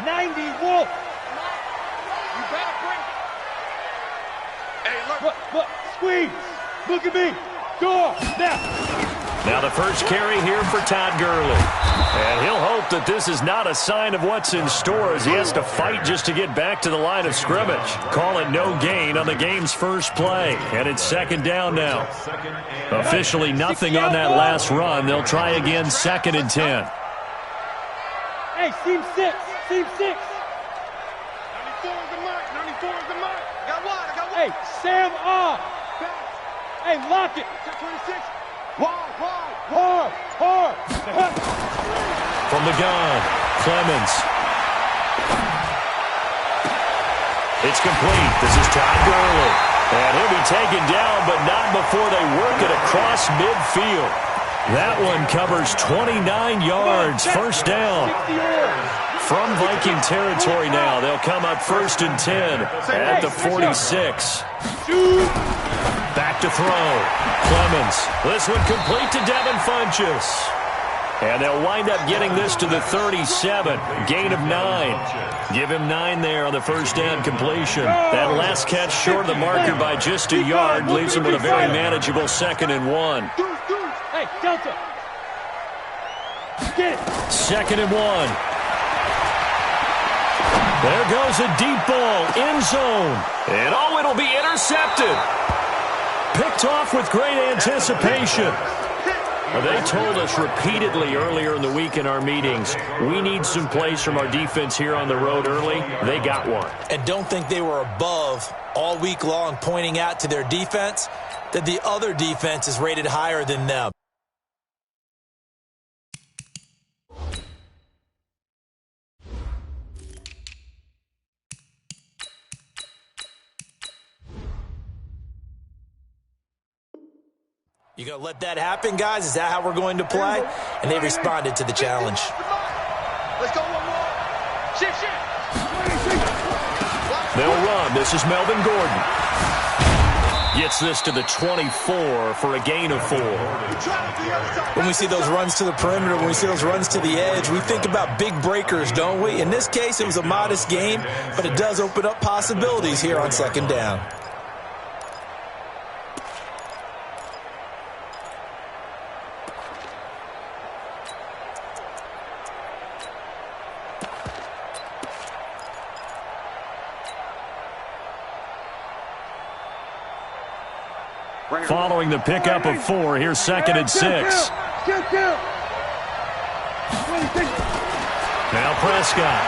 90, Wolf. You better bring it. Hey, look, squeeze. Look at me. Go now. Now the first carry here for Todd Gurley. And he'll hope that this is not a sign of what's in store as he has to fight just to get back to the line of scrimmage. Call it no gain on the game's first play. And it's second down now. Officially nothing on that last run. They'll try again, 2nd and 10. Hey, seam 6. Seam 6. 94 is the mark. 94 is the mark. I got one. Hey, Sam off. Hey, lock it. 26. Hard. From the gun, Clemens. It's complete. This is Todd Gurley. And he'll be taken down, but not before they work it across midfield. That one covers 29 yards. First down. From Viking territory now. They'll come up 1st and 10 at the 46. Back to throw. Clemens. This one complete to Devin Funchess. And they'll wind up getting this to the 37. Gain of 9. Give him 9 there on the first down completion. That last catch short of the marker by just a yard leaves him with a very manageable 2nd and 1. Hey, Delta. Get it. 2nd and 1. There goes a deep ball, end zone. And oh, it'll be intercepted. Picked off with great anticipation. They told us repeatedly earlier in the week in our meetings, we need some plays from our defense here on the road early. They got one. And don't think they were above all week long pointing out to their defense that the other defense is rated higher than them. You going to let that happen, guys? Is that how we're going to play? And they responded to the challenge. Let's go one more. Shift. They'll run. This is Melvin Gordon. Gets this to the 24 for a gain of 4. When we see those runs to the perimeter, when we see those runs to the edge, we think about big breakers, don't we? In this case, it was a modest gain, but it does open up possibilities here on 2nd down. Following the pickup of 4, here's 2nd and 6. Now Prescott.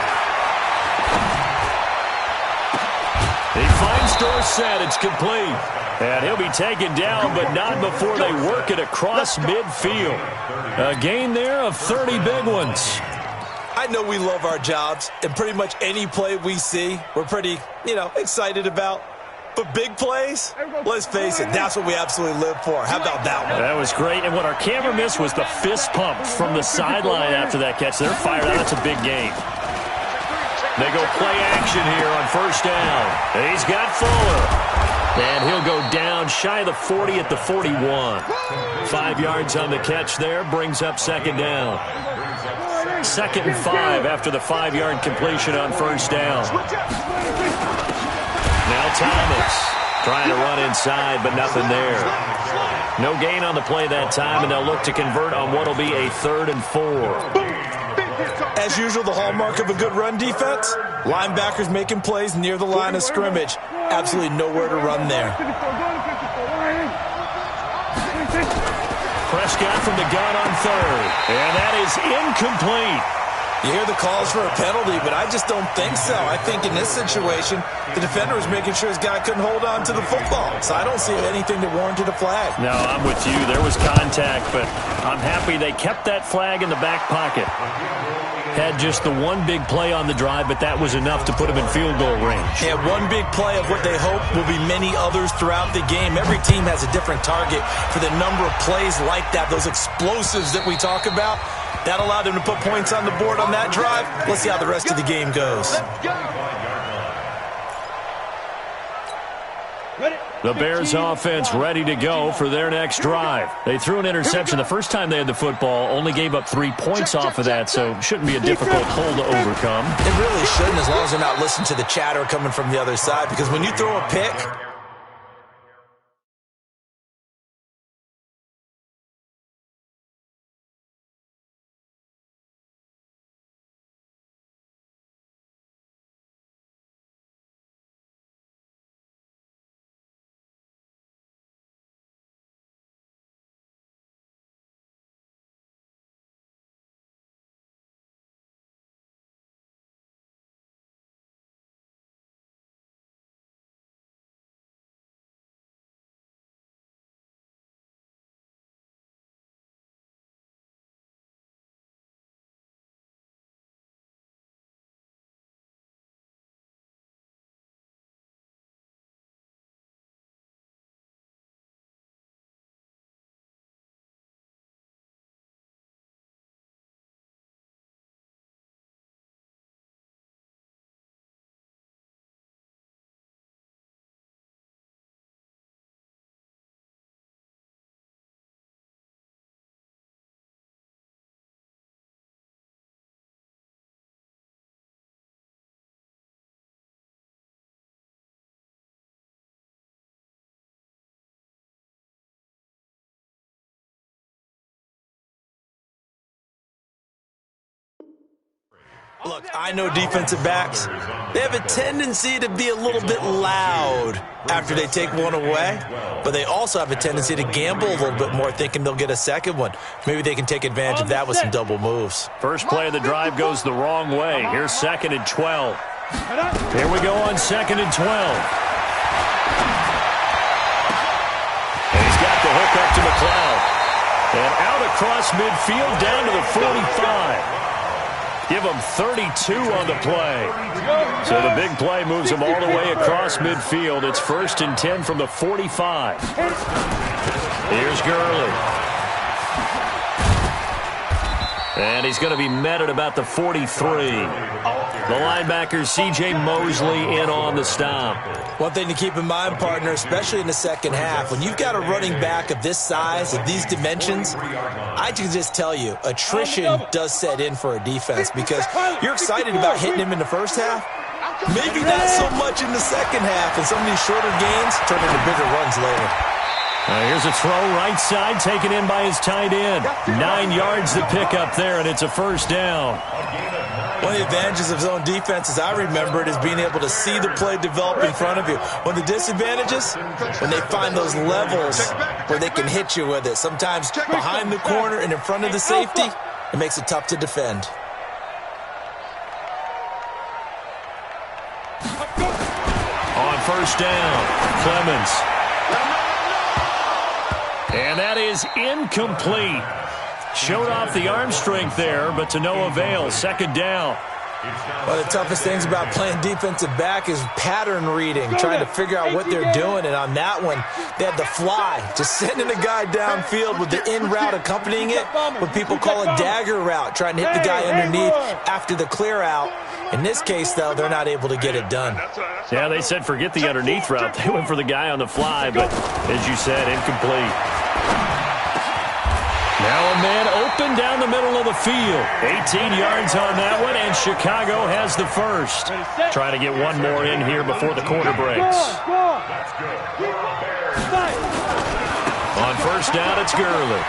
He finds Dorsett. It's complete. And he'll be taken down, but not before they work it across midfield. A gain there of 30 big ones. I know we love our jobs, and pretty much any play we see, we're pretty, excited about. But big plays, let's face it, that's what we absolutely live for. How about that one? That was great. And what our camera missed was the fist pump from the sideline after that catch. They're fired out. That's a big game. They go play action here on 1st down. He's got Fuller. And he'll go down shy of the 40 at the 41. 5 yards on the catch there. Brings up 2nd down. 2nd and 5 after the 5-yard completion on 1st down. Now Thomas trying to run inside, but nothing there. No gain on the play that time, and they'll look to convert on what will be a 3rd and 4. As usual, the hallmark of a good run defense, linebackers making plays near the line of scrimmage. Absolutely nowhere to run there. Prescott from the gun on 3rd, and that is incomplete. You hear the calls for a penalty, but I just don't think so. I think in this situation, the defender was making sure his guy couldn't hold on to the football. So I don't see anything that warranted a flag. No, I'm with you. There was contact, but I'm happy they kept that flag in the back pocket. Had just the one big play on the drive, but that was enough to put him in field goal range. Yeah, one big play of what they hope will be many others throughout the game. Every team has a different target for the number of plays like that, those explosives that we talk about. That allowed them to put points on the board on that drive. Let's see how the rest of the game goes. The Bears offense ready to go for their next drive. They threw an interception the first time they had the football, only gave up 3 points off of that, so shouldn't be a difficult hole to overcome. It really shouldn't, as long as they're not listening to the chatter coming from the other side, because when you throw a pick, look, I know defensive backs, they have a tendency to be a little bit loud after they take one away, but they also have a tendency to gamble a little bit more, thinking they'll get a second one. Maybe they can take advantage of that with some double moves. First play of the drive goes the wrong way. Here's 2nd and 12. Here we go on 2nd and 12. And he's got the hook up to McLeod. And out across midfield down to the 45. Give them 32 on the play. So the big play moves them all the way across midfield. It's 1st and 10 from the 45. Here's Gurley. And he's going to be met at about the 43. The linebacker, C.J. Mosley, in on the stop. One thing to keep in mind, partner, especially in the second half, when you've got a running back of this size, of these dimensions, I can just tell you, attrition does set in for a defense, because you're excited about hitting him in the first half. Maybe not so much in the second half, and some of these shorter gains turn into bigger runs later. Here's a throw right side, taken in by his tight end. 9 yards to pick up there, and it's a first down. One of the advantages of zone defense, as I remember it, is being able to see the play develop in front of you. One of the disadvantages, when they find those levels where they can hit you with it. Sometimes behind the corner and in front of the safety, it makes it tough to defend. On first down, Clemens. And that is incomplete. Showed off the arm strength there, but to no avail. 2nd down. One of the toughest things about playing defensive back is pattern reading, trying to figure out what they're doing. And on that one, they had the fly, just sending a guy downfield with the in route accompanying it, what people call a dagger route, trying to hit the guy underneath after the clear out. In this case, though, they're not able to get it done. Yeah, they said forget the underneath route. They went for the guy on the fly, but as you said, incomplete. Now a man open down the middle of the field. 18 yards on that one, and Chicago has the first. Try to get one more in here before the quarter breaks. On first down, it's Gurley.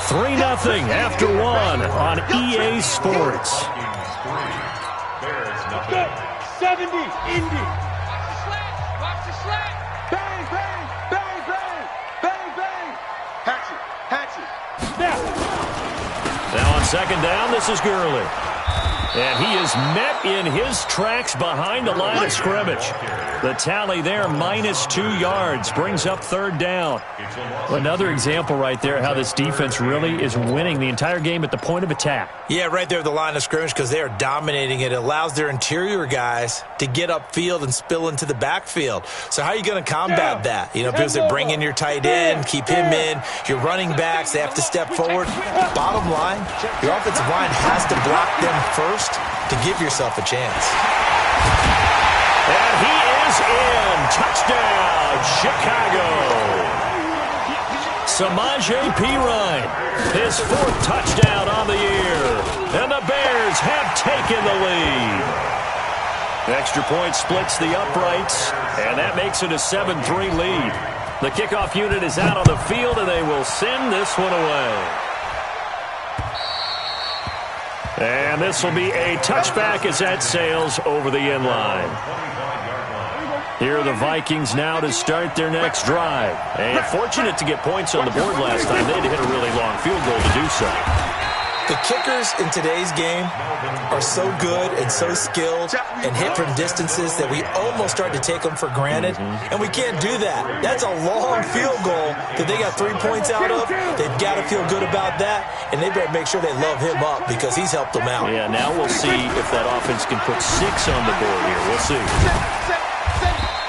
Three 0 after one on EA Sports. 70, Indy. Watch the slack. Bang, bang, bang, bang, bang, bang. Hatchet. Now on 2nd down, this is Gurley. And he is met in his tracks behind the line of scrimmage. The tally there, -2 yards, brings up 3rd down. Another example right there how this defense really is winning the entire game at the point of attack. Yeah, right there at the line of scrimmage, because they are dominating it. It allows their interior guys to get upfield and spill into the backfield. So how are you going to combat that? You know, because they bring in your tight end, keep him in. Your running backs, they have to step forward. Bottom line, your offensive line has to block them first to give yourself a chance. And he is in. Touchdown, Chicago. Samaje Perine, his 4th touchdown on the year. And the Bears have taken the lead. Extra point splits the uprights, and that makes it a 7-3 lead. The kickoff unit is out on the field, and they will send this one away. And this will be a touchback as that sails over the end line. Here are the Vikings now to start their next drive. And fortunate to get points on the board last time. They had to hit a really long field goal to do so. The kickers in today's game are so good and so skilled and hit from distances that we almost start to take them for granted, and we can't do that. That's a long field goal that they got 3 points out of. They've got to feel good about that, and they better make sure they love him up because he's helped them out. Yeah, now we'll see if that offense can put 6 on the board here. We'll see.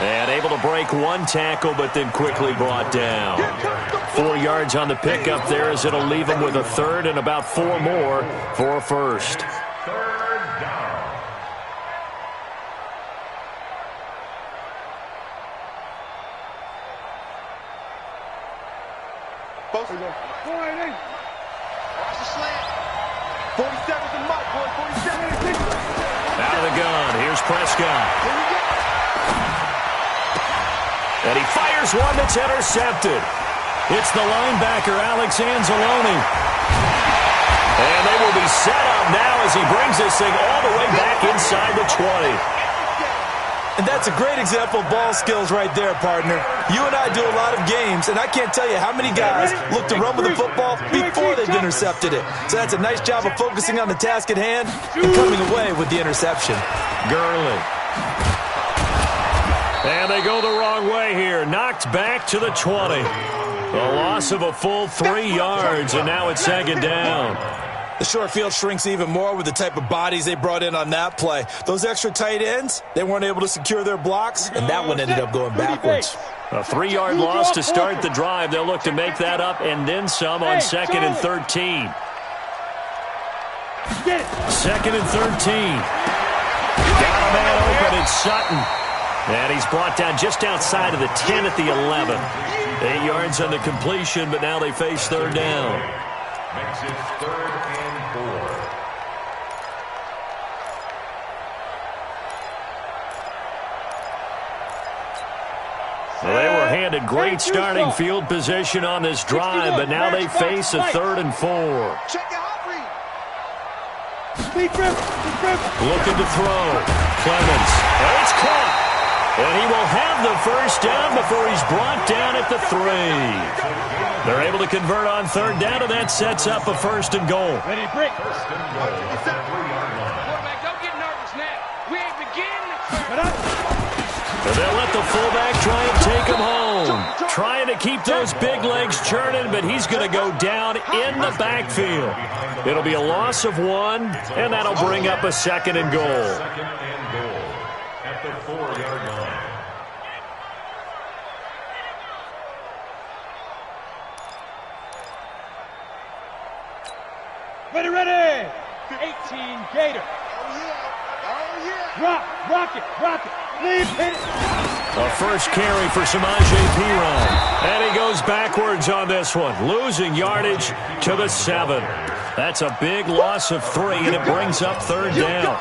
And able to break 1 tackle, but then quickly brought down. 4 yards on the pickup there as it'll leave him with a 3rd and about 4 more for a 1st. 3rd down. Watch the slant. 47's the mark, boy. 47. Out of the gun. Here's Prescott. And he fires one that's intercepted. It's the linebacker, Alex Anzalone. And they will be set up now as he brings this thing all the way back inside the 20. And that's a great example of ball skills right there, partner. You and I do a lot of games, and I can't tell you how many guys look to run with the football before they've intercepted it. So that's a nice job of focusing on the task at hand and coming away with the interception. Gurley. And they go the wrong way here. Knocked back to the 20. A loss of a full 3 yards, and now it's 2nd down. The short field shrinks even more with the type of bodies they brought in on that play. Those extra tight ends, they weren't able to secure their blocks, and that one ended up going backwards. A 3-yard loss to start the drive. They'll look to make that up and then some on 2nd and 13. 2nd and 13. Got a man open. It's Sutton. And he's brought down just outside of the 10 at the 11. 8 yards on the completion, but now they face 3rd down. Makes it 3rd and 4. Well, they were handed great starting field position on this drive, but now they face a 3rd and 4. Check your hot read. Looking to throw. Clemens. And it's caught. And he will have the 1st down before he's brought down at the 3. They're able to convert on 3rd down, and that sets up a 1st and goal. Ready, break. Quarterback, don't get nervous now. We ain't beginning. And they'll let the fullback try and take him home. Trying to keep those big legs churning, but he's going to go down in the backfield. It'll be a loss of 1, and that'll bring up a 2nd and goal. 2nd and goal at the 4-yard line. Ready. 18 Gator. Oh, yeah. Rock it. Leave, hit it. A first carry for Samaje Perine. And he goes backwards on this one, losing yardage to the 7. That's a big loss of 3, and it brings up 3rd down.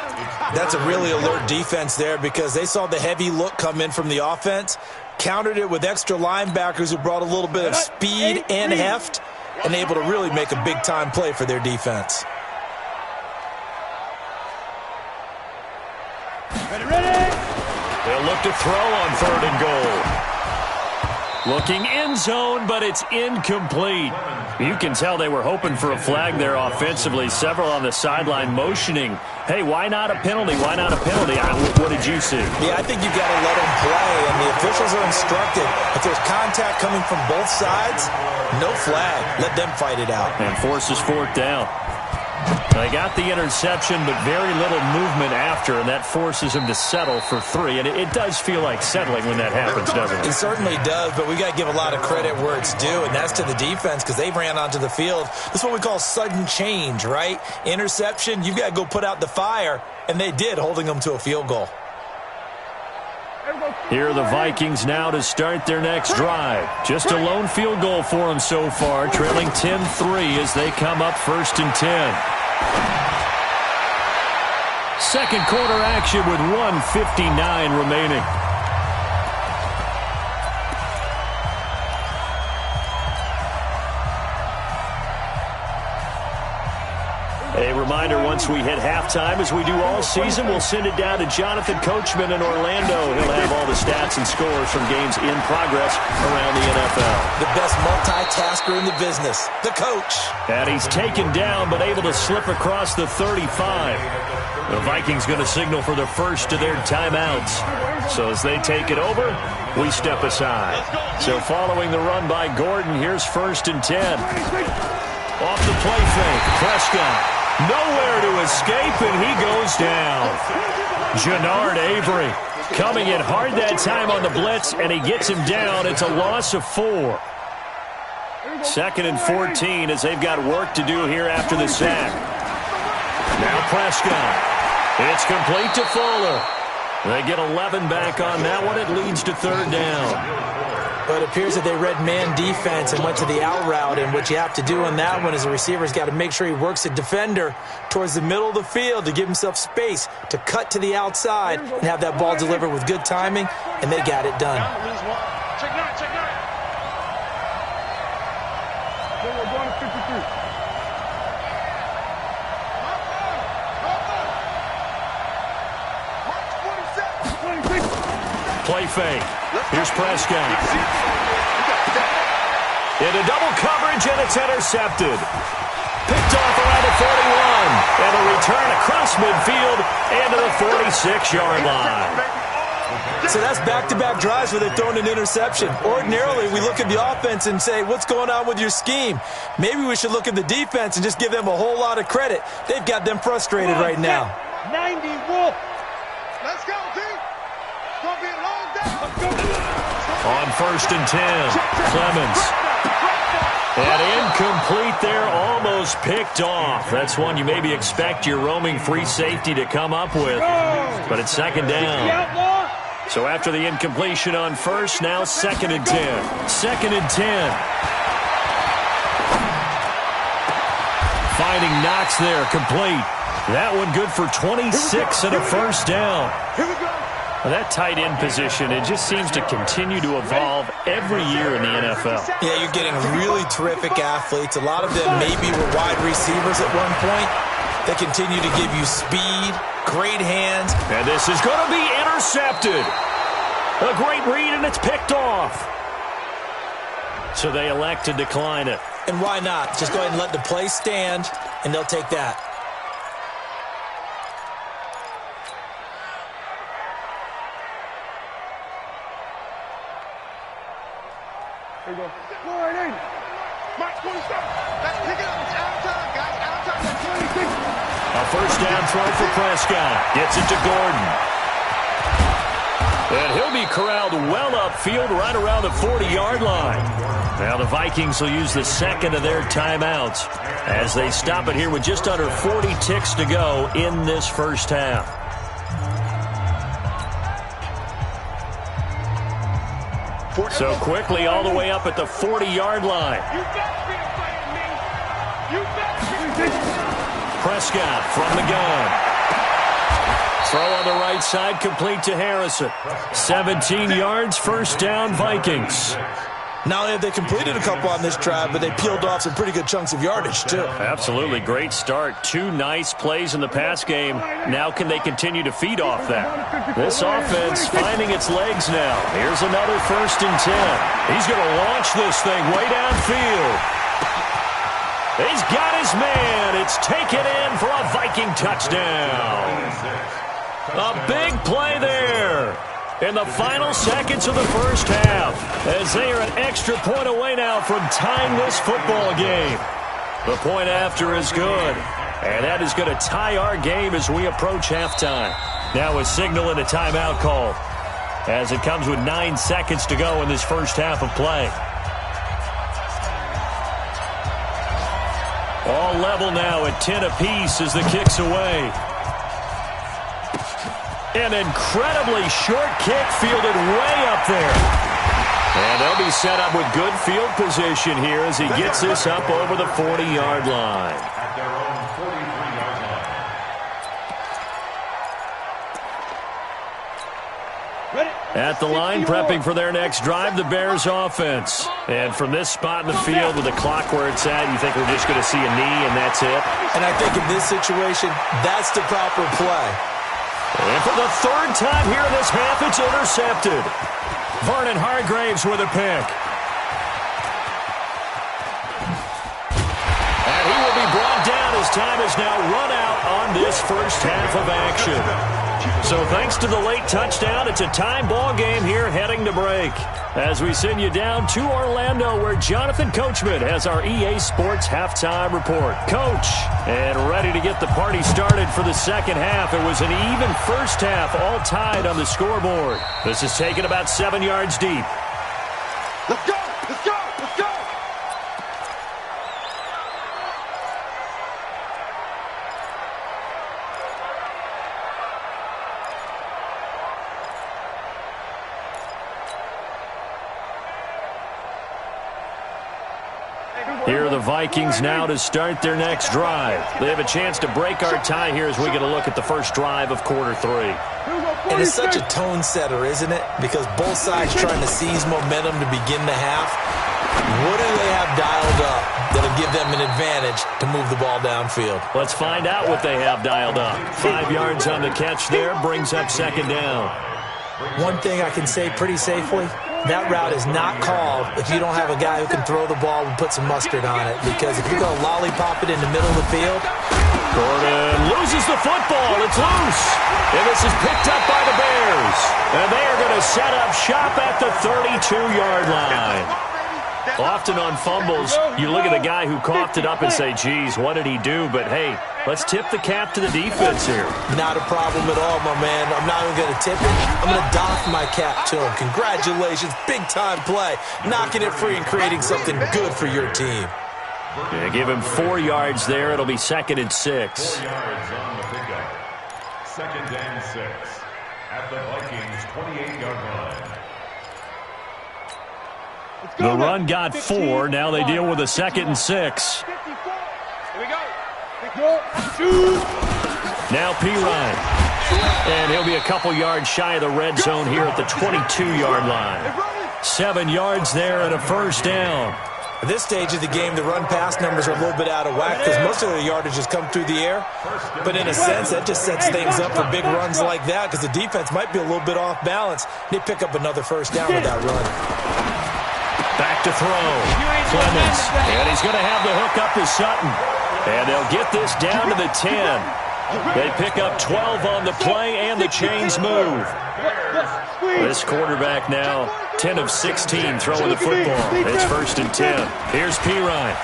That's a really alert defense there because they saw the heavy look come in from the offense, countered it with extra linebackers who brought a little bit of speed and heft, and able to really make a big-time play for their defense. Ready. They'll look to throw on 3rd and goal. Looking end zone, but it's incomplete. You can tell they were hoping for a flag there offensively. Several on the sideline motioning, hey, why not a penalty? Why not a penalty? What did you see? Yeah, I think you've got to let them play, and the officials are instructed. If there's contact coming from both sides, no flag. Let them fight it out. And forces 4th down. They got the interception, but very little movement after, and that forces him to settle for 3. And it does feel like settling when that happens, doesn't it? It certainly does, but we got to give a lot of credit where it's due, and that's to the defense because they ran onto the field. This is what we call sudden change, right? Interception, you've got to go put out the fire, and they did, holding them to a field goal. Here are the Vikings now to start their next drive. Just a lone field goal for them so far, trailing 10-3 as they come up 1st and 10. Second quarter action with 1:59 remaining. A reminder, once we hit halftime, as we do all season, we'll send it down to Jonathan Coachman in Orlando. He'll have all the stats and scores from games in progress around the NFL. The best multitasker in the business, the coach. And he's taken down, but able to slip across the 35. The Vikings going to signal for the first of their timeouts. So as they take it over, we step aside. So following the run by Gordon, here's 1st and 10. Off the play fake, Prescott. Nowhere to escape, and he goes down. Jannard Avery coming in hard that time on the blitz, and he gets him down. It's a loss of 4. 2nd and 14 as they've got work to do here after the sack. Now Prescott. It's complete to Fuller. They get 11 back on that one. It leads to 3rd down. But it appears that they read man defense and went to the out route, and what you have to do on that one is the receiver's got to make sure he works the defender towards the middle of the field to give himself space to cut to the outside and have that ball delivered with good timing, and they got it done. Check nine, check nine. We're going to 53. Play fake. Here's Prescott. Into double coverage, and it's intercepted. Picked off around the 41. And a return across midfield and to the 46-yard line. So that's back-to-back drives where they've thrown an interception. Ordinarily, we look at the offense and say, what's going on with your scheme? Maybe we should look at the defense and just give them a whole lot of credit. They've got them frustrated right now. 90 Wolf. Let's go, team. Gonna be a long day. On 1st and 10, Clemens. And incomplete there, almost picked off. That's one you maybe expect your roaming free safety to come up with. But it's 2nd down. So after the incompletion on 1st, now 2nd and 10. 2nd and 10. Finding Knox there, complete. That one good for 26 and a 1st down. Here we go. Well, that tight end position, it just seems to continue to evolve every year in the NFL. Yeah, you're getting really terrific athletes. A lot of them maybe were wide receivers at one point. They continue to give you speed, great hands. And this is going to be intercepted. A great read, and it's picked off. So they elect to decline it. And why not? Just go ahead and let the play stand, and they'll take that. Here we go. Line in. Mark 27. Let's pick it up. It's out of time, guys. Out of time. That's 26. A 1st down throw for Prescott. Gets it to Gordon. And he'll be corralled well upfield right around the 40-yard line. Now the Vikings will use the 2nd of their timeouts as they stop it here with just under 40 ticks to go in this 1st half. So quickly all the way up at the 40-yard line. You better be afraid of me. You better be. Prescott from the gun. Throw on the right side, complete to Harrison. 17 yards, 1st down, Vikings. Not only have they completed a couple on this drive, but they peeled off some pretty good chunks of yardage, too. Absolutely. Great start. 2 nice plays in the pass game. Now can they continue to feed off that? This offense finding its legs now. Here's another 1st and 10. He's going to launch this thing way downfield. He's got his man. It's taken in for a Viking touchdown. A big play there in the final seconds of the 1st half, as they are an extra point away now from tying this football game. The point after is good, and that is going to tie our game as we approach halftime. Now a signal and a timeout call as it comes with 9 seconds to go in this 1st half of play. All level now at 10 apiece as the kick's away. An incredibly short kick fielded way up there. And they'll be set up with good field position here as he gets this up over the 40-yard line. At their own 43-yard line. At the line, prepping for their next drive, the Bears offense. And from this spot in the field with the clock where it's at, you think we're just going to see a knee and that's it? And I think in this situation, that's the proper play. And for the third time here in this half, it's intercepted. Vernon Hargraves with a pick. And he will be brought down as time is now run out on this first half of action. So thanks to the late touchdown, it's a time ball game here heading to break. As we send you down to Orlando where Jonathan Coachman has our EA Sports halftime report. Coach, and ready to get the party started for the second half. It was an even first half, all tied on the scoreboard. This is taken about 7 yards deep. Let's go! Let's go! Let's go! Here are the Vikings now to start their next drive. They have a chance to break our tie here as we get a look at the first drive of quarter 3. And it's such a tone setter, isn't it? Because both sides trying to seize momentum to begin the half. What do they have dialed up that'll give them an advantage to move the ball downfield? Let's find out what they have dialed up. 5 yards on the catch there, brings up second down. One thing I can say pretty safely, that route is not called if you don't have a guy who can throw the ball and put some mustard on it. Because if you're going to lollipop it in the middle of the field. Gordon loses the football. It's loose. And this is picked up by the Bears. And they are going to set up shop at the 32-yard line. Often on fumbles, you look at the guy who coughed it up and say, geez, what did he do? But, hey, let's tip the cap to the defense here. Not a problem at all, my man. I'm not even going to tip it. I'm going to doff my cap to him. Congratulations. Big-time play. Knocking it free and creating something good for your team. Yeah, give him 4 yards there. It'll be 2nd and 6. 4 yards on the pickup. 2nd and 6. At the Vikings' 28-yard line. The run got 4. Now they deal with a 2nd and 6. Here we go. Now Pirine. And he'll be a couple yards shy of the red zone here at the 22-yard line. 7 yards there and a first down. At this stage of the game, the run-pass numbers are a little bit out of whack because most of the yardage has come through the air. But in a sense, that just sets things up for big runs like that because the defense might be a little bit off balance. They pick up another first down with that run. Back to throw. Clemens. And he's going to have the hook up to Sutton. And they'll get this down to the 10. They pick up 12 on the play, and the chains move. This quarterback now, 10 of 16 throwing the football. It's 1st and 10. Here's Pirine.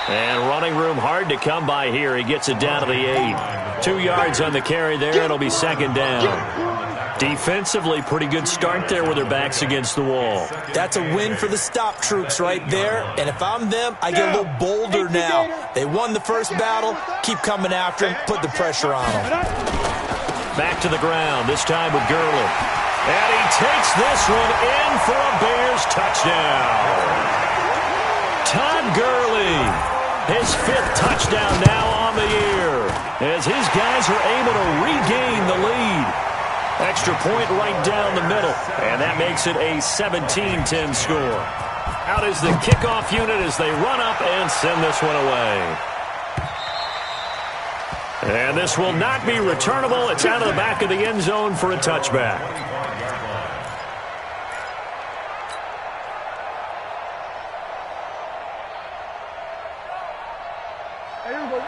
And running room hard to come by here. He gets it down to the 8. 2 yards on the carry there. It'll be 2nd down. Defensively, pretty good start there with their backs against the wall. That's a win for the stop troops right there. And if I'm them, I get a little bolder now. They won the first battle. Keep coming after him. Put the pressure on him. Back to the ground, this time with Gurley. And he takes this one in for a Bears touchdown. Todd Gurley, his 5th touchdown now on the year, as his guys are able to regain the lead. Extra point right down the middle, and that makes it a 17-10 score. Out is the kickoff unit as they run up and send this one away. And this will not be returnable. It's out of the back of the end zone for a touchback.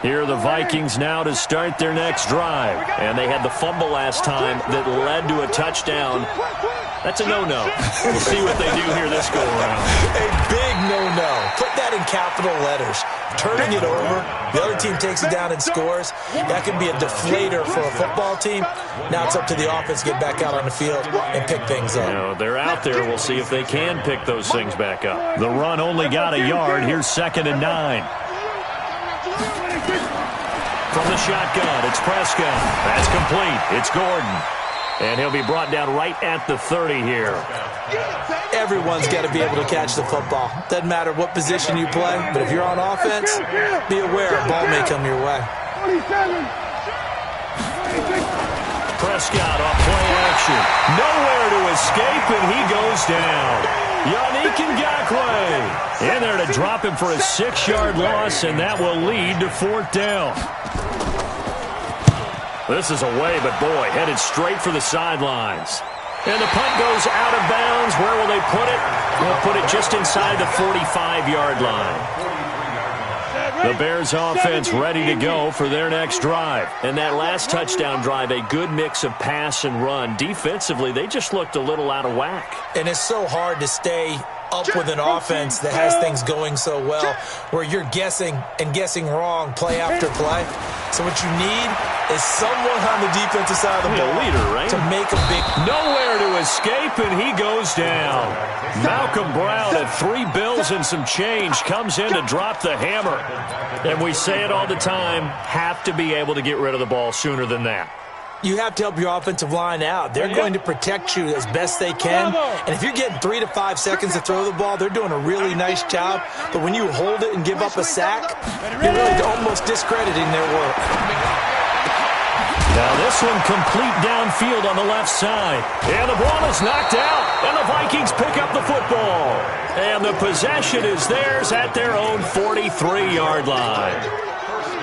Here are the Vikings now to start their next drive. And they had the fumble last time that led to a touchdown. That's a no-no. We'll see what they do here this go-around. A big no-no. Put that in capital letters. Turning it over, the other team takes it down and scores. That can be a deflator for a football team. Now it's up to the offense to get back out on the field and pick things up. You know, they're out there. We'll see if they can pick those things back up. The run only got a yard. Here's 2nd and 9. from the shotgun. It's Prescott. That's complete. It's Gordon. And he'll be brought down right at the 30 here. Everyone's got to be able to catch the football. Doesn't matter what position you play, but if you're on offense, be aware a ball may come your way. Prescott off play action. Nowhere to escape, and he goes down. Yannick Ngakoue in there to drop him for a 6-yard loss, and that will lead to 4th down. This is away, but boy, headed straight for the sidelines. And the punt goes out of bounds. Where will they put it? They'll put it just inside the 45-yard line. The Bears offense ready to go for their next drive. And that last touchdown drive, a good mix of pass and run. Defensively, they just looked a little out of whack. And it's so hard to stay up with an offense that has things going so well, where you're guessing and guessing wrong play after play. So what you need is someone on the defensive side of the ball to make a big... Nowhere to escape, and he goes down. Malcolm Brown at 3 bills and some change comes in to drop the hammer. And we say it all the time, have to be able to get rid of the ball sooner than that. You have to help your offensive line out. They're going to protect you as best they can. And if you're getting 3 to 5 seconds to throw the ball, they're doing a really nice job. But when you hold it and give up a sack, you're really almost discrediting their work. Now this one complete downfield on the left side. And the ball is knocked out. And the Vikings pick up the football. And the possession is theirs at their own 43-yard line.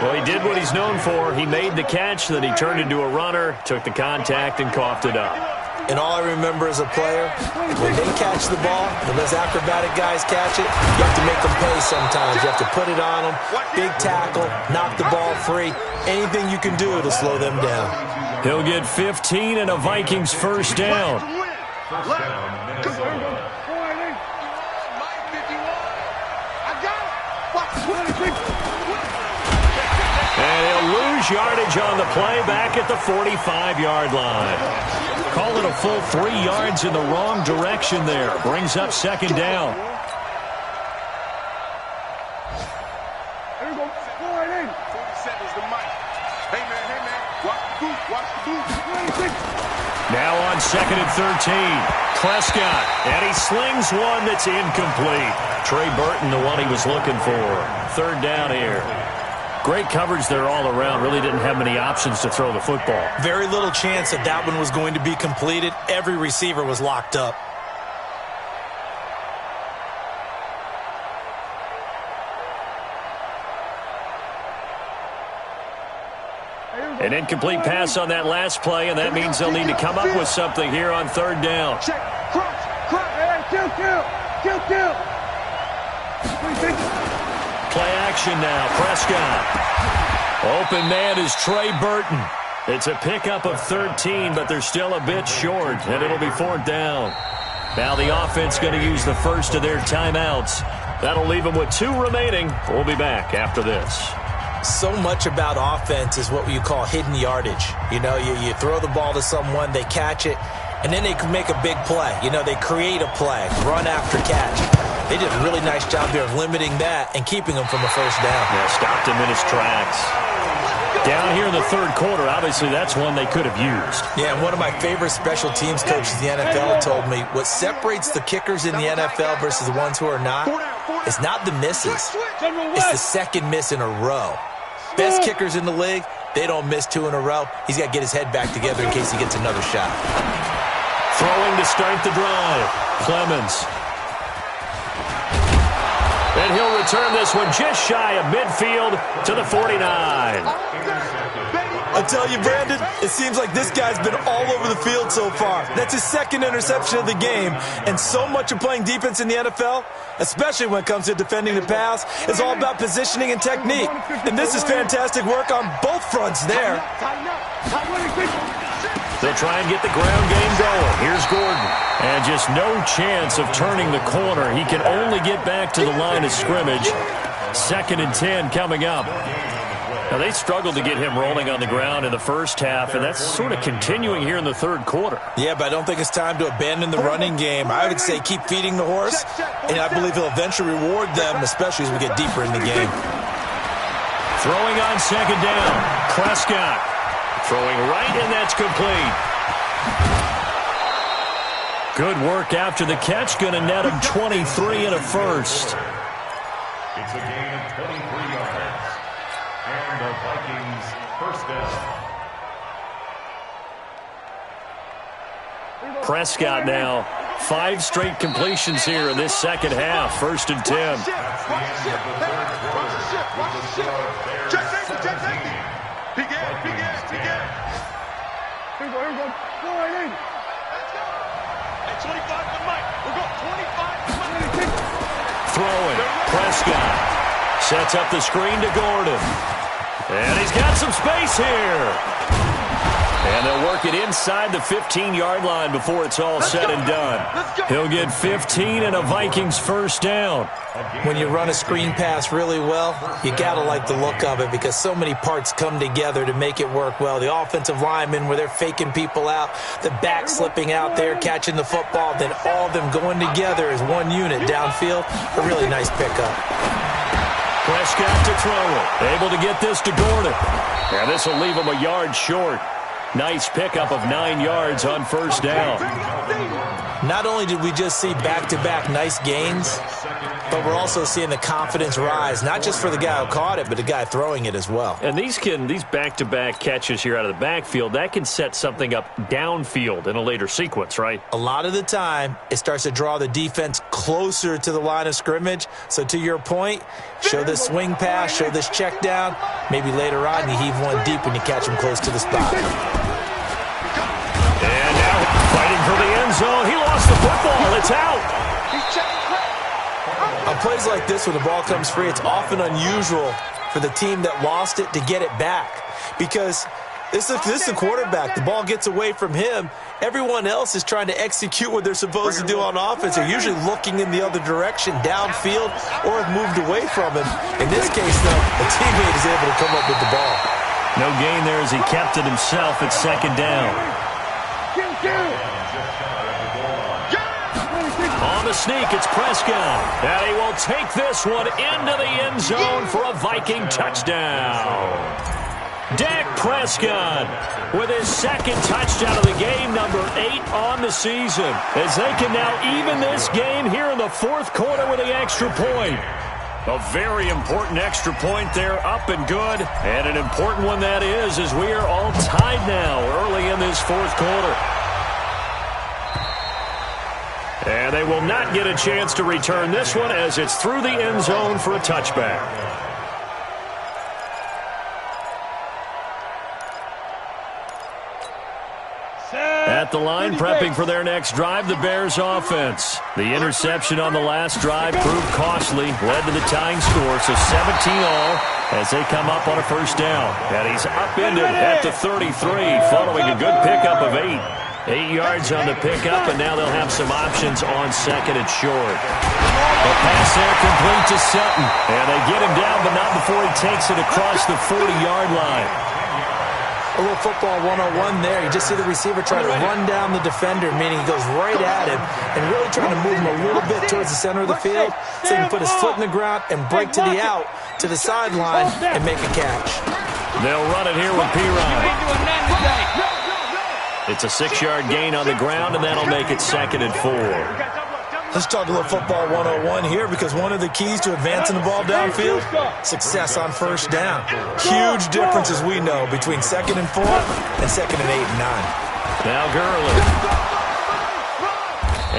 Well, he did what he's known for. He made the catch, then he turned into a runner, took the contact, and coughed it up. And all I remember as a player, when they catch the ball, the less acrobatic guys catch it, you have to make them pay sometimes. You have to put it on them, big tackle, knock the ball free, anything you can do to slow them down. He'll get 15 and a Vikings first down. And he'll lose yardage on the play back at the 45-yard line. Call it a full 3 yards in the wrong direction there. Brings up 2nd down. There we go. Go right in. 47 is the mic. Hey, man. Watch the boot. Watch the boot. Now on 2nd and 13. Prescott. And he slings one that's incomplete. Trey Burton, the one he was looking for. 3rd down here. Great coverage there all around. Really didn't have many options to throw the football. Very little chance that that one was going to be completed. Every receiver was locked up. An incomplete pass on that last play, and that means they'll need to come up with something here on 3rd down. Check. Kill. Play action now. Prescott. Open man is Trey Burton. It's a pickup of 13, but they're still a bit short, and it'll be 4th down. Now the offense going to use the first of their timeouts. That'll leave them with 2 remaining. We'll be back after this. So much about offense is what you call hidden yardage. You know, you throw the ball to someone, they catch it, and then they can make a big play. You know, they create a play, run after catch. They did a really nice job there of limiting that and keeping him from a first down. Yeah, stopped him in his tracks. Down here in the 3rd quarter, obviously that's one they could have used. Yeah, and one of my favorite special teams coaches in the NFL told me what separates the kickers in the NFL versus the ones who are not is not the misses. It's the second miss in a row. Best kickers in the league, they don't miss 2 in a row. He's got to get his head back together in case he gets another shot. Throwing to start the drive. Clemens. And he'll return this one just shy of midfield to the 49. I tell you, Brandon, it seems like this guy's been all over the field so far. That's his 2nd interception of the game. And so much of playing defense in the NFL, especially when it comes to defending the pass, is all about positioning and technique. And this is fantastic work on both fronts there. They'll try and get the ground game going. Here's Gordon. And just no chance of turning the corner. He can only get back to the line of scrimmage. 2nd and 10 coming up. Now, they struggled to get him rolling on the ground in the first half, and that's sort of continuing here in the 3rd quarter. Yeah, but I don't think it's time to abandon the running game. I would say keep feeding the horse, and I believe he'll eventually reward them, especially as we get deeper in the game. Throwing on second down. Prescott throwing right, and that's complete. Good work after the catch. Going to net him 23 and a first. It's a gain of 23 yards. And the Vikings first down. Prescott now 5 straight completions here in this second half. 1st and 10. That's the end of the third quarter with the score of Bears 17. Peek in. Here we go. Go right in. Let's go. At 25 to Mike. We'll go 25 to Mike. Throwing. Prescott sets up the screen to Gordon. And he's got some space here. And they'll work it inside the 15-yard line before it's all said and done. He'll get 15 and a Vikings first down. When you run a screen pass really well, you got to like the look of it because so many parts come together to make it work well. The offensive linemen, where they're faking people out, the back slipping out there, catching the football, then all of them going together as one unit downfield. A really nice pickup. Prescott to throw it. Able to get this to Gordon. And this will leave him a yard short. Nice pickup of 9 yards on first down. Not only did we just see back-to-back nice gains, but we're also seeing the confidence rise, not just for the guy who caught it, but the guy throwing it as well. And these back-to-back catches here out of the backfield, that can set something up downfield in a later sequence, right? A lot of the time, it starts to draw the defense closer to the line of scrimmage. So to your point, show this swing pass, show this check down. Maybe later on you heave one deep when you catch him close to the spot. And now fighting for the end zone. He lost the football. It's out. On plays like this where the ball comes free, it's often unusual for the team that lost it to get it back. Because this is the quarterback. The ball gets away from him. Everyone else is trying to execute what they're supposed to do on offense. They're usually looking in the other direction, downfield, or have moved away from him. In this case, though, a teammate is able to come up with the ball. No gain there as he kept it himself at second down. On the sneak, it's Prescott. And he will take this one into the end zone for a Viking touchdown. Dak Prescott with his second touchdown of the game, number 8 on the season, as they can now even this game here in the fourth quarter with the extra point. A very important extra point there, up and good, and an important one that is, as we are all tied now early in this fourth quarter. And they will not get a chance to return this one as it's through the end zone for a touchback. At the line, prepping for their next drive, the Bears offense. The interception on the last drive proved costly, led to the tying score, so 17-all as they come up on a first down. And he's upended at the 33, following a good pickup of 8. 8 yards on the pickup, and now they'll have some options on second and short. A pass there complete to Sutton, and they get him down, but not before he takes it across the 40-yard line. A little football 101 there. You just see the receiver try to run down the defender, meaning he goes right at him and really trying to move him a little bit towards the center of the field so he can put his foot in the ground and break to the out, to the sideline, and make a catch. They'll run it here with P-Ryan. It's a 6-yard gain on the ground, and that'll make it 2nd and 4. Let's talk a little football 101 here, because one of the keys to advancing the ball downfield, success on first down. Huge difference, as we know, between 2nd and 4 and 2nd and 8 and 9. Now Gurley.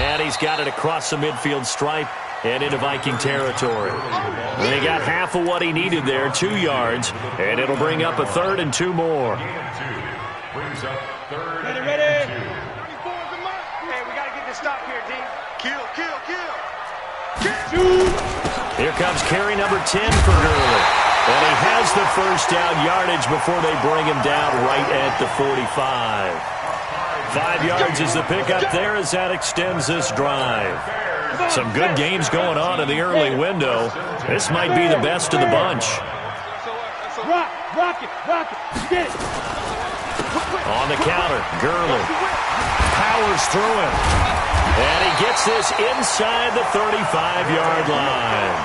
And he's got it across the midfield stripe and into Viking territory. And they got half of what he needed there, 2 yards, and it'll bring up a 3rd and 2 more. Brings up 3rd and 2. Hey, we got to get this stop here, D. Kill. Here comes carry number 10 for Gurley. And he has the first down yardage before they bring him down right at the 45. 5 yards is the pickup there as that extends this drive. Some good games going on in the early window. This might be the best of the bunch. Rock it. Get it. On the counter, Gurley powers through him. And he gets this inside the 35-yard line.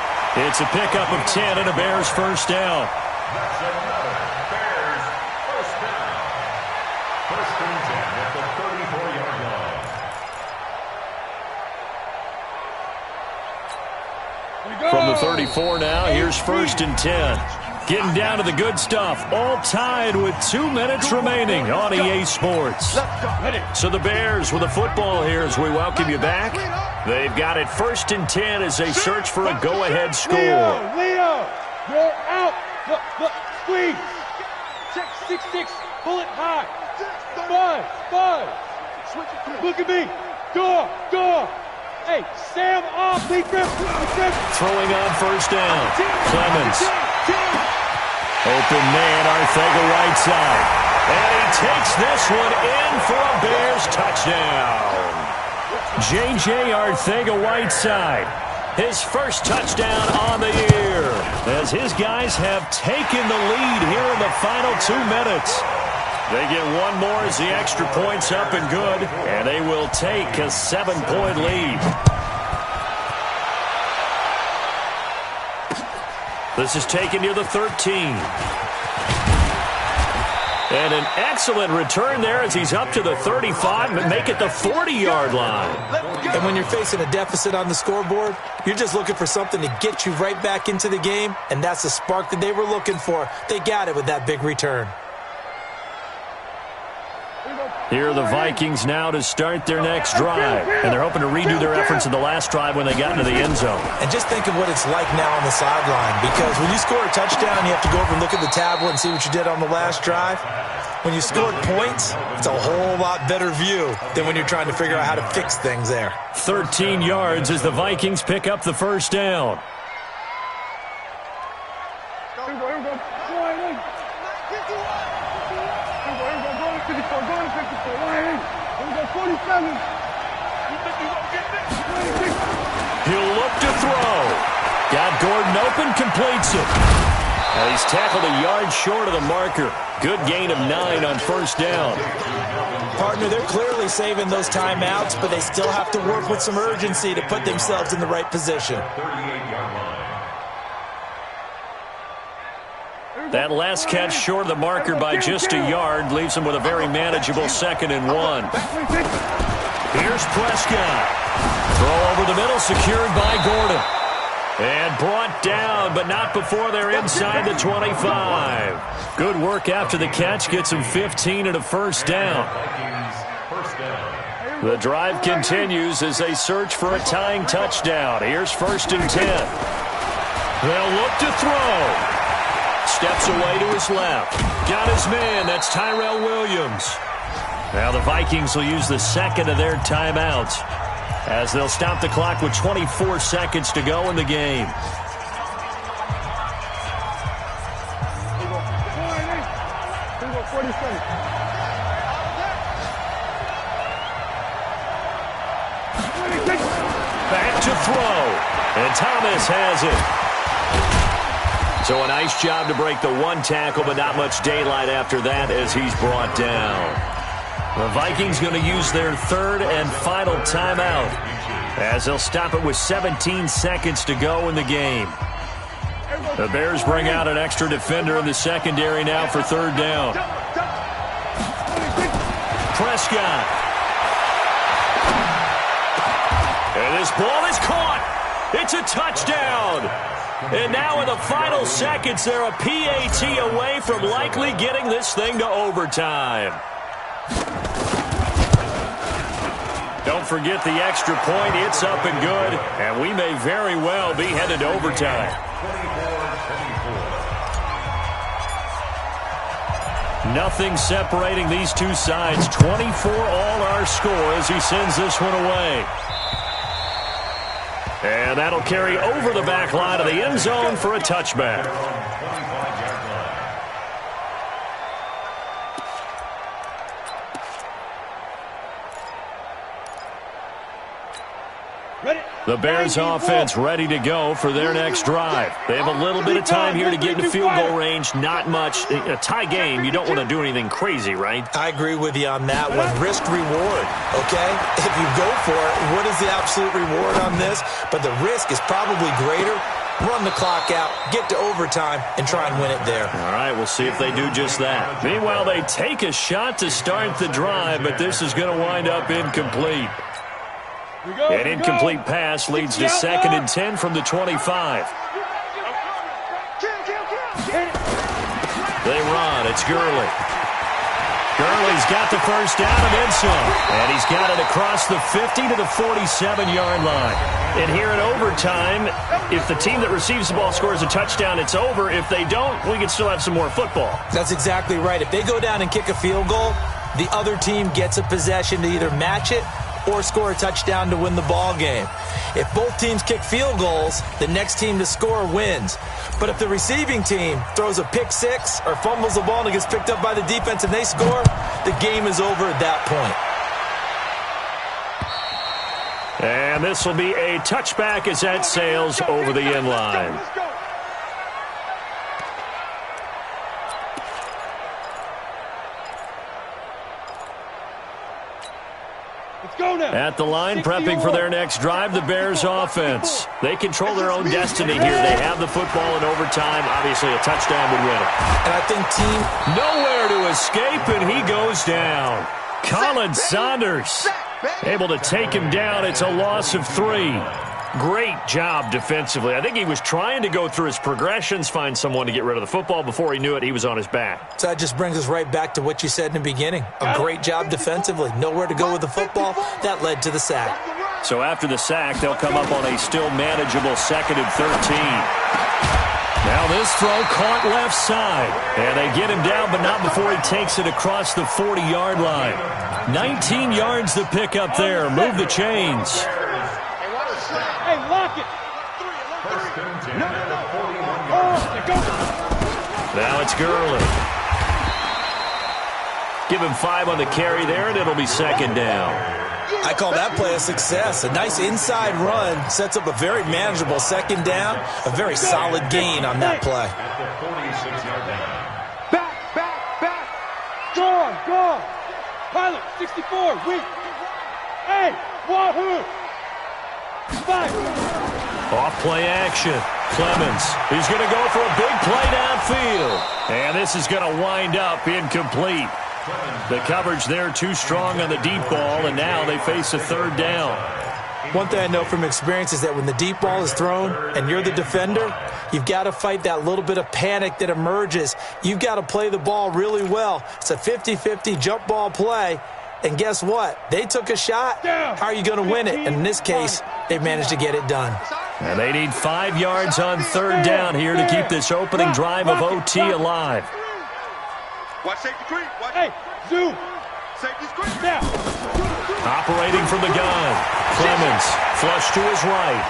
It's a pickup of 10 and a Bears first down. That's another Bears first down. First and 10 at the 34-yard line. From the 34 now, here's first and 10. Getting down to the good stuff. All tied with 2 minutes remaining on EA Sports. So the Bears with the football here as we welcome you back. They've got it first and 10 as they search for a go-ahead score. Leo, you're out. Look, squeeze. Check 6-6. Pull it high. Five. Look at me. Go. Hey, Sam off. Throwing on first down. Clemens. Open man, Arcega-Whiteside. And he takes this one in for a Bears touchdown. J.J. Arcega-Whiteside, his first touchdown on the year, as his guys have taken the lead here in the final 2 minutes. They get one more as the extra point's up and good, and they will take a 7-point lead. This is taken near the 13. And an excellent return there as he's up to the 35 and make it the 40-yard line. And when you're facing a deficit on the scoreboard, you're just looking for something to get you right back into the game, and that's the spark that they were looking for. They got it with that big return. Here are the Vikings now to start their next drive. And they're hoping to redo their efforts in the last drive when they got into the end zone. And just think of what it's like now on the sideline, because when you score a touchdown, you have to go over and look at the tablet and see what you did on the last drive. When you scored points, it's a whole lot better view than when you're trying to figure out how to fix things there. 13 yards as the Vikings pick up the first down. He'll look to throw. Got Gordon open, completes it. Now he's tackled a yard short of the marker. Good gain of 9 on first down. Partner, they're clearly saving those timeouts, but they still have to work with some urgency to put themselves in the right position. That last catch short of the marker by just a yard leaves him with a very manageable 2nd and 1. Here's Prescott. Throw over the middle, secured by Gordon. And brought down, but not before they're inside the 25. Good work after the catch. Gets him 15 and a first down. The drive continues as they search for a tying touchdown. Here's first and 10. They'll look to throw. Steps away to his left. Got his man. That's Tyrell Williams. Now the Vikings will use the second of their timeouts as they'll stop the clock with 24 seconds to go in the game. Back to throw. And Thomas has it. So a nice job to break the one tackle, but not much daylight after that as he's brought down. The Vikings going to use their third and final timeout as they'll stop it with 17 seconds to go in the game. The Bears bring out an extra defender in the secondary now for third down. Prescott. And this ball is caught. It's a touchdown. And now in the final seconds, they're a PAT away from likely getting this thing to overtime. Don't forget the extra point. It's up and good, and we may very well be headed to overtime. Nothing separating these two sides. 24 all our score as he sends this one away. And that'll carry over the back line of the end zone for a touchback. The Bears offense ready to go for their next drive. They have a little bit of time here to get into field goal range. Not much. A tie game, you don't want to do anything crazy, right? I agree with you on that one. Risk reward, okay? If you go for it, what is the absolute reward on this? But the risk is probably greater run the clock out, get to overtime, and try and win it there. All right, we'll see if they do just that. Meanwhile, they take a shot to start the drive, but this is going to wind up incomplete. An incomplete pass leads to 2nd and 10 from the 25. They run. It's Gurley. Gurley's got the first down and then some. And he's got it across the 50 to the 47-yard line. And here in overtime, if the team that receives the ball scores a touchdown, it's over. If they don't, we can still have some more football. That's exactly right. If they go down and kick a field goal, the other team gets a possession to either match it or score a touchdown to win the ball game. If both teams kick field goals, the next team to score wins. But if the receiving team throws a pick six or fumbles the ball and it gets picked up by the defense and they score, the game is over at that point. And this will be a touchback as that sails over the end line. At the line, prepping for their next drive, the Bears offense. They control their own destiny here. They have the football in overtime. Obviously, a touchdown would win it. And I think team nowhere to escape, and he goes down. Colin Saunders able to take him down. It's a loss of 3. Great job defensively. I think he was trying to go through his progressions, find someone to get rid of the football. Before he knew it, he was on his back. So that just brings us right back to what you said in the beginning. A great job defensively. Nowhere to go with the football. That led to the sack. So after the sack, they'll come up on a still manageable 2nd and 13. Now this throw caught left side. And they get him down, but not before he takes it across the 40-yard line. 19 yards to pick up there. Move the chains. Hey, lock it. Now it's Gurley. Give him 5 on the carry there, and it'll be 2nd down. I call that play a success. A nice inside run sets up a very manageable 2nd down. A very solid gain on that play. Back. Go on. Pilot, 64, weak. Hey, wahoo. 5. Off play action. Clemens. He's going to go for a big play downfield. And this is going to wind up incomplete. The coverage there too strong on the deep ball, and now they face a 3rd down. One thing I know from experience is that when the deep ball is thrown and you're the defender, you've got to fight that little bit of panic that emerges. You've got to play the ball really well. It's a 50-50 jump ball play. And guess what? They took a shot. How are you going to win it? And in this case, they've managed to get it done. And they need 5 yards on 3rd down here to keep this opening drive of OT alive. Watch safety creep. Hey, zoom. Safety's creep. Now. Operating from the gun. Clemens, flush to his right.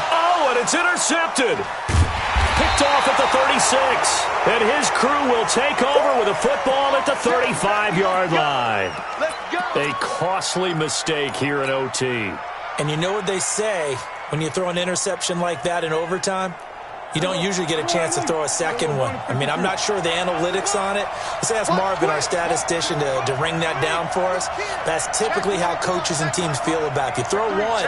Oh, and it's intercepted. Picked off at the 36. And his crew will take over with a football at the 35-yard line. A costly mistake here in OT. And you know what they say when you throw an interception like that in overtime? You don't usually get a chance to throw a second one. I mean, I'm not sure the analytics on it. Let's ask Marvin, our statistician, to ring that down for us. That's typically how coaches and teams feel about it. If you throw one,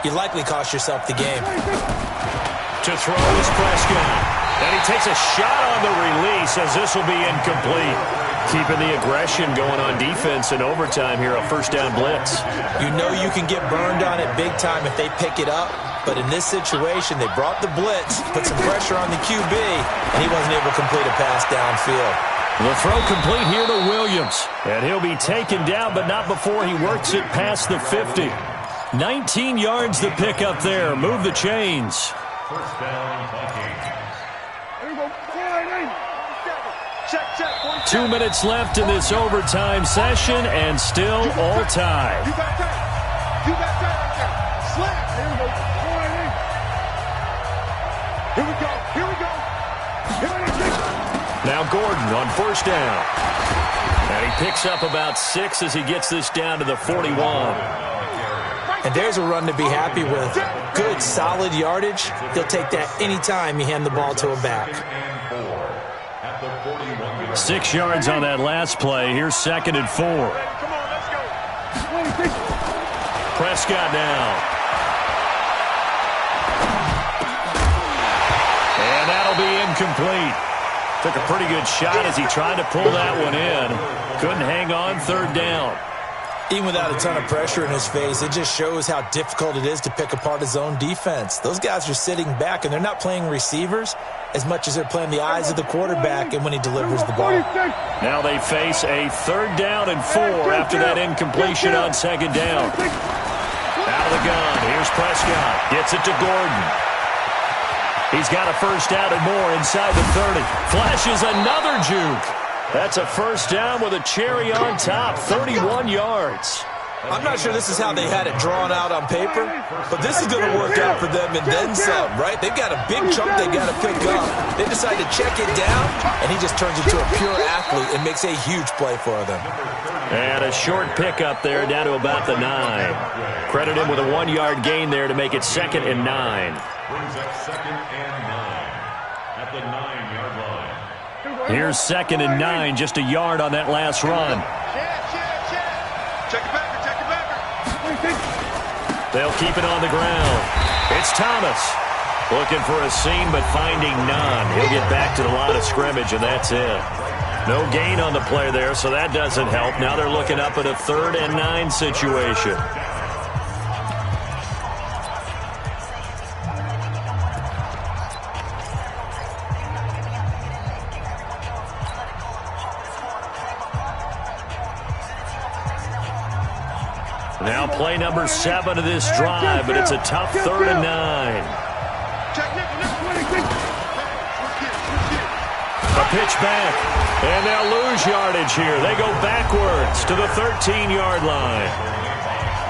you likely cost yourself the game. To throw is Prescott. And he takes a shot on the release as this will be incomplete. Keeping the aggression going on defense in overtime here, a 1st down blitz. You know you can get burned on it big time if they pick it up. But in this situation, they brought the blitz, put some pressure on the QB, and he wasn't able to complete a pass downfield. The throw complete here to Williams. And he'll be taken down, but not before he works it past the 50. 19 yards to pick up there. Move the chains. 1st down, Vikings. 2 minutes left in this overtime session, and still all tied. You got that. Slap. Here we go. Now Gordon on 1st down. And he picks up about 6 as he gets this down to the 41. And there's a run to be happy with. Good, solid yardage. He'll take that anytime you hand the ball to a back. 6 yards on that last play. Here's 2nd and 4. Prescott now. incomplete. Took a pretty good shot as he tried to pull that one in. Couldn't hang on third down. Even without a ton of pressure in his face, it just shows how difficult it is to pick apart his own defense. Those guys are sitting back, and they're not playing receivers as much as they're playing the eyes of the quarterback and when he delivers the ball. Now they face a 3rd down and 4 after that incompletion on 2nd down. Out of the gun, here's Prescott. Gets it to Gordon. He's got a 1st down and more inside the 30. Flashes another juke. That's a 1st down with a cherry on top, 31 yards. I'm not sure this is how they had it drawn out on paper, but this is going to work out for them and then some, right? They've got a big chunk they got to pick up. They decide to check it down, and he just turns into a pure athlete and makes a huge play for them. And a short pickup there down to about the 9. Credit him with a 1-yard gain there to make it 2nd and 9. Brings up 2nd and 9 at the 9-yard line. Here's 2nd and 9, just a yard on that last run. Check it back. They'll keep it on the ground. It's Thomas. Looking for a seam, but finding none. He'll get back to the line of scrimmage, and that's it. No gain on the play there, so that doesn't help. Now they're looking up at a 3rd and 9 situation. Now play number 7 of this drive, but it's a tough 3rd and 9. A pitch back, and they'll lose yardage here. They go backwards to the 13-yard line.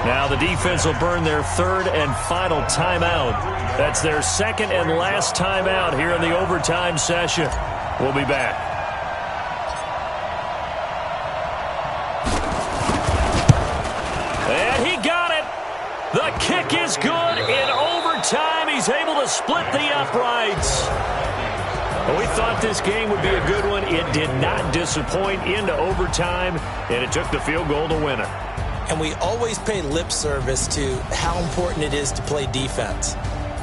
Now the defense will burn their 3rd and final timeout. That's their 2nd and last timeout here in the overtime session. We'll be back. The kick is good in overtime. He's able to split the uprights. We thought this game would be a good one. It did not disappoint into overtime, and it took the field goal to win it. And we always pay lip service to how important it is to play defense.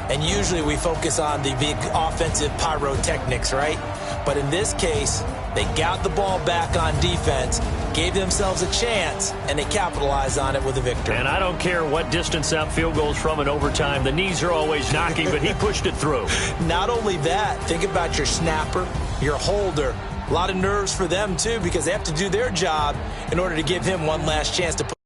And usually we focus on the big offensive pyrotechnics, right? But in this case, they got the ball back on defense, gave themselves a chance, and they capitalized on it with a victory. And I don't care what distance out field goals from in overtime. The knees are always knocking, but he pushed it through. Not only that, think about your snapper, your holder. A lot of nerves for them, too, because they have to do their job in order to give him one last chance to put